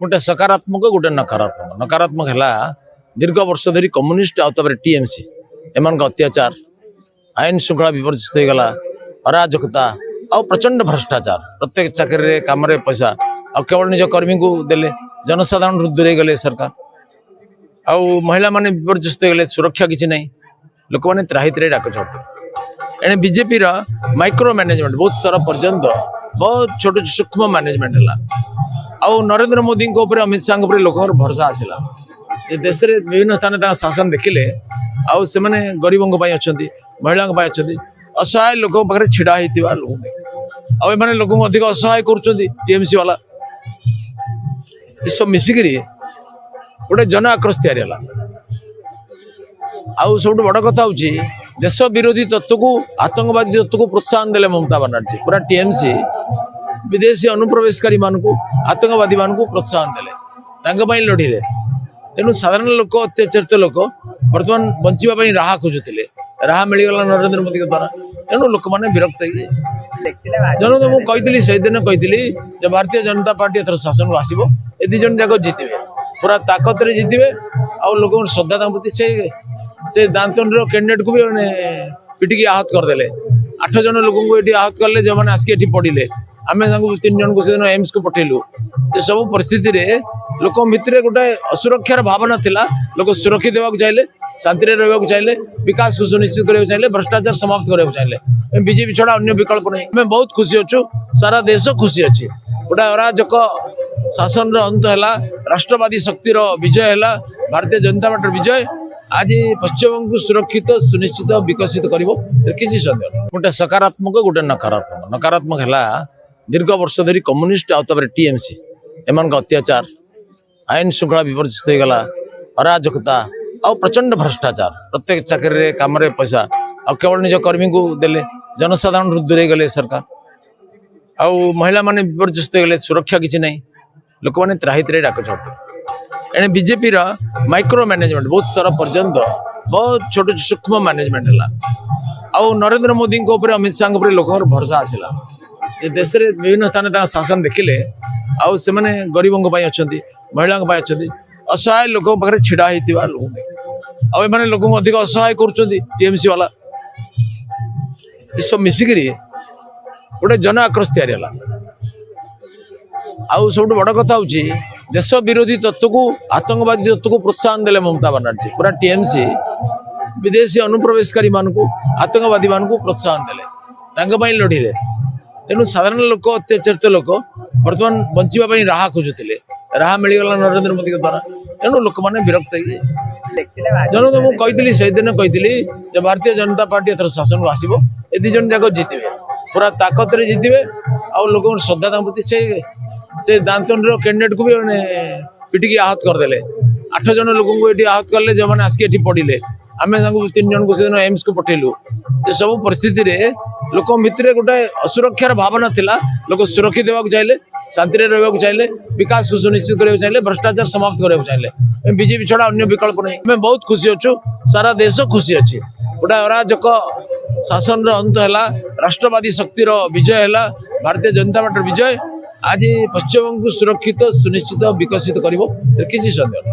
गोटे सकारात्मक गोटे नकारात्मक नकारात्मक है दीर्घ वर्ष धरी कम्युनिस्ट आउे टीएमसी एम अत्याचार आईन श्रृंखला विपर्जित हो गला अराजकता आ प्रचंड भ्रष्टाचार प्रत्येक चाकरी कम पैसा आ केवल निज कर्मी को देले जनसाधारण दूरे गले सरकार आ महिला माने विपर्जित हो गले सुरक्षा किसी ना लोक मैंने त्राही त्राही डाक छाड़ते एने बीजेपी माइक्रो मैनेजमेंट बहुत स्तर पर्यंत बहुत छोट सूक्ष्म मैनेजमेंट है आ नरेंद्र मोदी अमित शाह लोक भरोसा आसला देश में विभिन्न स्थान शासन देखिले आउ से गरीबों अच्छा महिला असहाय लोक पाखे छिड़ा होता लोक आने लोक अधिक असहाय करुमसी वाला सब मिसिक गोटे जन आक्रोश या आउ सब बड़ कथा हूँ देश विरोधी तत्व को आतंकवादी तत्व को प्रोत्साहन देले ममता बनर्जी पूरा टीएमसी विदेशी अनुप्रवेशकारी मान को आतंकवादी मान को प्रोत्साहन देले लड़िले तेणु साधारण लोक अत्याचारित लोक बर्तमान बचापी राह खोजुले राह मिलगला नरेंद्र मोदी द्वारा तेणु लोक मैंने विरक्त जनता मुझे से दिन कही भारतीय जनता पार्टी एथर शासन को आसो ए दी जन जाक जितबे पूरा ताकत जितबे आ लोक श्रद्धा प्रति से दांतन कैंडिडेट को भी पिटिकी आहत करदे 8 जन लोक आहत कले जो मैंने आसिक पड़े आम 3 जन को से एम्स को पठेलु सब परिस्थिति रे लोक भितर गोटे असुरक्षार भावना थिला लोक सुरक्षित होगा चाहिए शांति रहा चाहिए विकास को सुनिश्चित करने चाहिए भ्रष्टाचार समाप्त करने चाहिए बीजेपी छड़ा अन्य विकल्प नहीं मैं बहुत खुशी अच्छु सारा देश खुशी अच्छी गोटे अराजक शासन अंत है राष्ट्रवादी शक्तिर विजय है भारतीय जनता पार्टी विजय आज पश्चिमबंग को सुरक्षित सुनिश्चित विकसित कर किसी सन्देह गोटे सकारात्मक गोटे नकारात्मक नकारात्मक है दीर्घ वर्ष धरी कम्युनिस्ट आउे टीएमसी एम अत्याचार आईन श्रृंखला विपर्जित हो गला अराजकता आ प्रचंड भ्रष्टाचार प्रत्येक चाकरी कम पैसा आ केवल निज कर्मी को देले जनसाधारण दूरे गले सरकार आ महिला माने विपर्जित हो गले सुरक्षा किसी ना लोक मैंने त्राही त्राही डाक छाड़ते एने बीजेपी माइक्रो मैनेजमेंट बहुत स्तर पर्यंत बहुत छोट सूक्ष्म मैनेजमेंट है आ नरेंद्र मोदी अमित शाह लोक भरोसा आसला देश में विभिन्न स्थान शासन देखिले आउ से गरीबों अच्छा महिला अच्छा असहाय लोक पाखे छिड़ा होता लोक आने लोक अधिक असहाय करुमसी वाला सब मिसिक गोटे जन आक्रोश या आउ सब बड़ कथा हूँ देश विरोधी तत्व को आतंकवादी तत्व को प्रोत्साहन देले ममता बनर्जी पूरा टीएमसी विदेशी अनुप्रवेशकारी मान को आतंकवादी मान को प्रोत्साहन देले लड़िले तेणु साधारण लोक अत्याचारित लोक बर्तमान बचापी राह खोजुले राह मिलगला नरेंद्र मोदी द्वारा तेणु लोक मैंने विरक्त जनता मुझे से दिन कही भारतीय जनता पार्टी एथर शासन को आसो ए दी जन जाक जितबे पूरा ताकत जितबे आ लोक श्रद्धा प्रति से दांतन कैंडिडेट को भी पिटिकी आहत करदे 8 जन लोक आहत कले जो मैंने आसिक पड़े आम 3 जन को से एम्स को पठेलु सब परिस्थिति रे लोक भितर गोटे असुरक्षार भावना थिला लोक सुरक्षित होगा चाहिए शांति रहा चाहिए विकास को सुनिश्चित करने चाहिए भ्रष्टाचार समाप्त करने चाहिए बीजेपी छड़ा अन्य विकल्प नहीं मैं बहुत खुशी अच्छु सारा देश खुशी अच्छी गोटे अराजक शासन अंत है राष्ट्रवादी शक्तिर विजय है भारतीय जनता पार्टी विजय आज पश्चिमबंग को सुरक्षित सुनिश्चित विकसित कर किसी सन्देह।